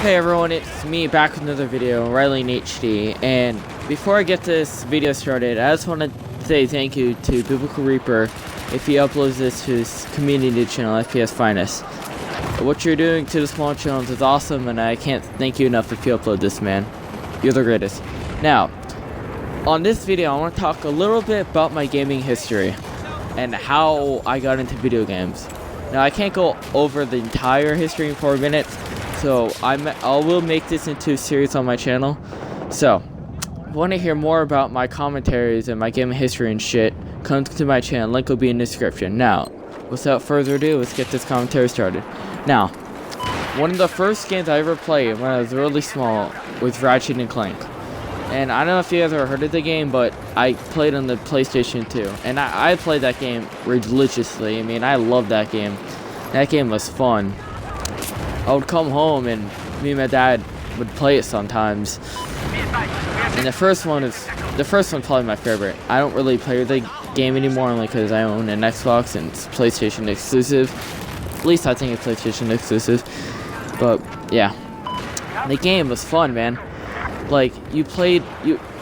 Hey everyone, it's me back with another video, Riley in HD, and before I get this video started, I just want to say thank you to Biblical Reaper if he uploads this to his community channel, FPS Finest. What you're doing to the small channels is awesome, and I can't thank you enough if you upload this, man. You're the greatest. Now, on this video, I want to talk a little bit about my gaming history and how I got into video games. Now, I can't go over the entire history in 4 minutes, so I will make this into a series on my channel. So, if you want to hear more about my commentaries and my gaming history and shit, come to my channel. Link will be in the description. Now, without further ado, let's get this commentary started. Now, one of the first games I ever played when I was really small was Ratchet and Clank. And I don't know if you guys ever heard of the game, but I played on the PlayStation 2. And I played that game religiously. I mean, I loved that game. That game was fun. I would come home and me and my dad would play it sometimes. And the first one's probably my favorite. I don't really play the game anymore only because I own an Xbox and it's PlayStation exclusive. At least I think it's PlayStation exclusive. But yeah, the game was fun, man. Like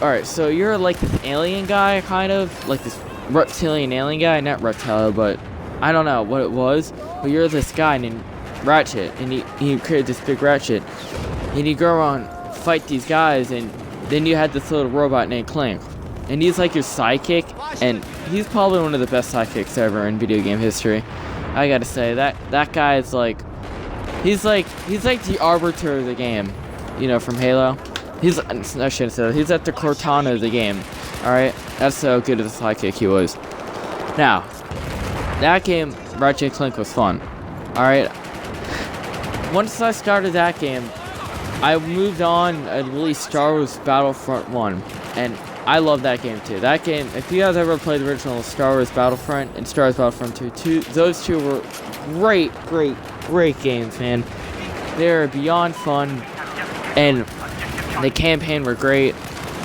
alright, so you're like this alien guy, kind of like this reptilian alien guy, not reptile, but I don't know what it was. But you're this guy named Ratchet, and he created this big Ratchet, and you go around fight these guys, and then you had this little robot named Clank, and he's like your sidekick, and he's probably one of the best sidekicks ever in video game history. I gotta say that guy is like, he's like the arbiter of the game, you know, from Halo. I shouldn't say that. He's at the Cortana of the game. Alright, that's how good of a sidekick he was. Now, that game, Ratchet & Clank, was fun. Alright, once I started that game, I moved on and released Star Wars Battlefront 1, and I love that game too. That game, if you guys ever played the original Star Wars Battlefront and Star Wars Battlefront 2, those two were great games, man. They're beyond fun, and the campaign were great.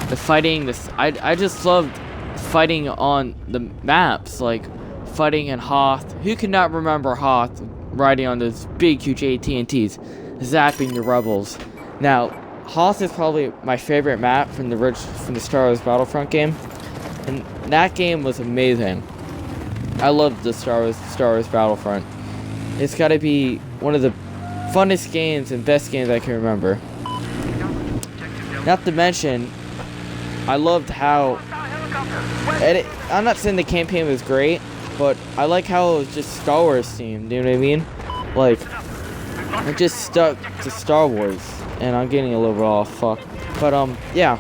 The fighting, I just loved fighting on the maps, like fighting in Hoth. Who cannot remember Hoth riding on those big, huge AT&Ts, zapping the rebels? Now, Hoth is probably my favorite map from the Star Wars Battlefront game, and that game was amazing. I loved the Star Wars Battlefront. It's got to be one of the funnest games and best games I can remember. Not to mention, I loved how, I'm not saying the campaign was great, but I like how it was just Star Wars themed, you know what I mean? Like, it just stuck to Star Wars, and I'm getting a little bit off, fuck. But, yeah.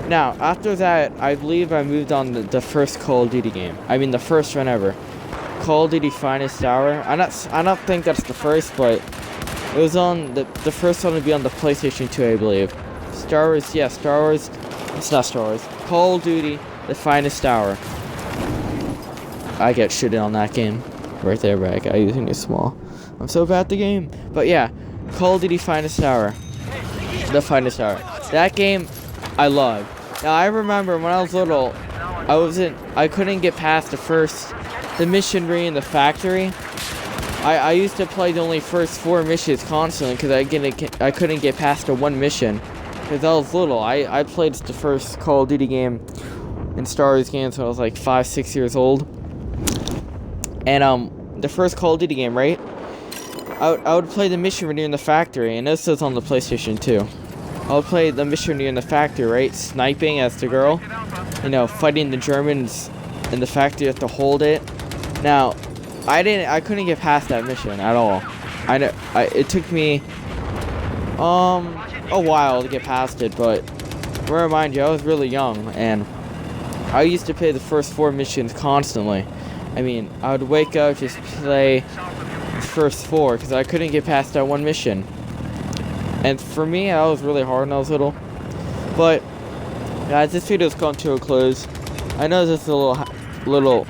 Now, after that, I believe I moved on to the first Call of Duty game. I mean, the first one ever. Call of Duty Finest Hour. I don't think that's the first, but it was on, the first one would be on the PlayStation 2, I believe. Star Wars, yeah, Star Wars, it's not Star Wars. Call of Duty, The Finest Hour. I get shitted on that game right there by a guy using it small. I'm so bad at the game. But yeah, Call of Duty Finest Hour. The Finest Hour. That game, I love. Now, I remember when I was little, I couldn't get past the mission in the factory. I used to play the only first 4 missions constantly because I couldn't get past the one mission. Because I was little. I played the first Call of Duty game and Star Wars games when I was like 5-6 years old. And the first Call of Duty game, right? I would play the mission near in the factory, and this is on the PlayStation 2. I would play the mission near in the factory, right? Sniping as the girl, you know, fighting the Germans in the factory. You have to hold it. Now, I couldn't get past that mission at all. It took me a while to get past it, but remind you, I was really young, and I used to play the first 4 missions constantly. I mean, I would wake up, just play the first 4, because I couldn't get past that one mission. And for me, that was really hard when I was little. But, guys, this video is coming to a close. I know this is a little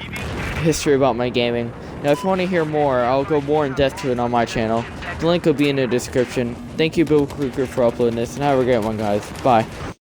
history about my gaming. Now, if you want to hear more, I'll go more in depth to it on my channel. The link will be in the description. Thank you, Bill Kruger, for uploading this, and have a great one, guys. Bye.